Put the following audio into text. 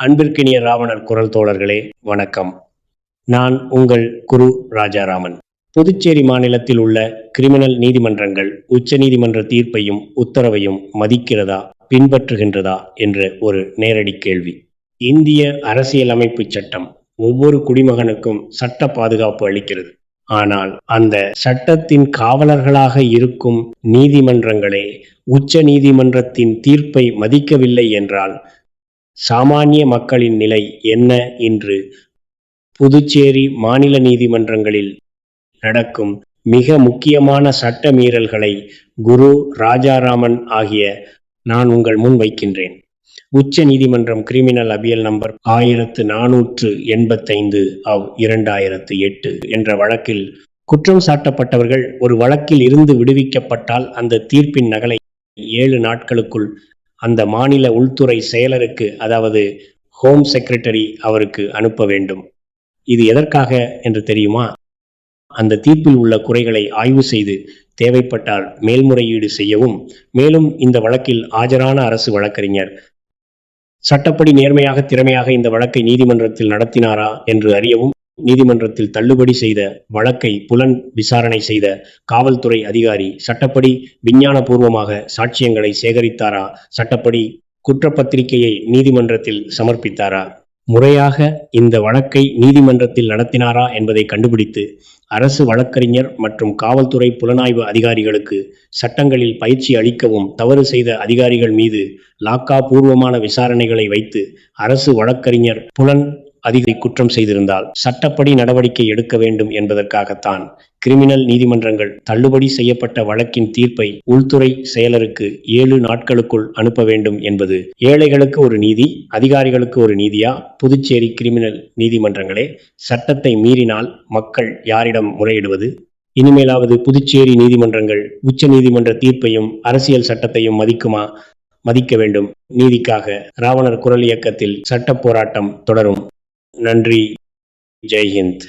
அன்பிற்கினிய ராவணர் குரல் தோழர்களே வணக்கம். நான் உங்கள் குரு ராஜாராமன். புதுச்சேரி மாநிலத்தில் உள்ள கிரிமினல் நீதிமன்றங்கள் உச்ச நீதிமன்ற தீர்ப்பையும் உத்தரவையும் மதிக்கிறதா, பின்பற்றுகின்றதா என்ற ஒரு நேரடி கேள்வி. இந்திய அரசியலமைப்பு சட்டம் ஒவ்வொரு குடிமகனுக்கும் சட்ட பாதுகாப்பு அளிக்கிறது. ஆனால் அந்த சட்டத்தின் காவலர்களாக இருக்கும் நீதிமன்றங்களே உச்ச நீதிமன்றத்தின் தீர்ப்பை மதிக்கவில்லை என்றால் சாமானிய மக்களின் நிலை என்ன என்று புதுச்சேரி மாநில நீதிமன்றங்களில் நடக்கும் மிக முக்கியமான சட்ட மீறல்களை குரு ராஜாராமன் ஆகிய நான் உங்கள் முன் வைக்கின்றேன். உச்ச நீதிமன்றம் கிரிமினல் அபியல் நம்பர் 1485/2008 என்ற வழக்கில் குற்றம் சாட்டப்பட்டவர்கள் ஒரு வழக்கில் இருந்து விடுவிக்கப்பட்டால் அந்த தீர்ப்பின் நகலை 7 நாட்களுக்குள் அந்த மாநில உள்துறை செயலருக்கு, அதாவது ஹோம் செக்ரட்டரி அவருக்கு அனுப்ப வேண்டும். இது எதற்காக என்று தெரியுமா? அந்த தீர்ப்பில் உள்ள குறைகளை ஆய்வு செய்து தேவைப்பட்டால் மேல்முறையீடு செய்யவும், மேலும் இந்த வழக்கில் ஆஜரான அரசு வழக்கறிஞர் சட்டப்படி நேர்மையாக திறமையாக இந்த வழக்கை நீதிமன்றத்தில் நடத்தினாரா என்று அறியவும், நீதிமன்றத்தில் தள்ளுபடி செய்த வழக்கை புலன் விசாரணை செய்த காவல்துறை அதிகாரி சட்டப்படி விஞ்ஞானபூர்வமாக சாட்சியங்களை சேகரித்தாரா, சட்டப்படி குற்றப்பத்திரிகையை நீதிமன்றத்தில் சமர்ப்பித்தாரா, முறையாக இந்த வழக்கை நீதிமன்றத்தில் நடத்தினாரா என்பதை கண்டுபிடித்து அரசு வழக்கறிஞர் மற்றும் காவல்துறை புலனாய்வு அதிகாரிகளுக்கு சட்டங்களில் பயிற்சி அளிக்கவும், தவறு செய்த அதிகாரிகள் மீது லாக்கா பூர்வமான விசாரணைகளை வைத்து அரசு வழக்கறிஞர் புலன் அதிகாரி குற்றம் செய்திருந்தால் சட்டப்படி நடவடிக்கை எடுக்க வேண்டும் என்பதற்காகத்தான் கிரிமினல் நீதிமன்றங்கள் தள்ளுபடி செய்யப்பட்ட வழக்கின் தீர்ப்பை உள்துறை செயலருக்கு 7 நாட்களுக்குள் அனுப்ப வேண்டும் என்பது ஏழைகளுக்கு ஒரு நீதி, அதிகாரிகளுக்கு ஒரு நீதியா? புதுச்சேரி கிரிமினல் நீதிமன்றங்களே, சட்டத்தை மீறினால் மக்கள் யாரிடம் முறையிடுவது? இனிமேலாவது புதுச்சேரி நீதிமன்றங்கள் உச்ச நீதிமன்ற தீர்ப்பையும் அரசியல் சட்டத்தையும் மதிக்குமா? மதிக்க வேண்டும். நீதிக்காக ராவணர் குரல் இயக்கத்தில் சட்ட போராட்டம் தொடரும். நன்றி. ஜெய்ஹிந்த்.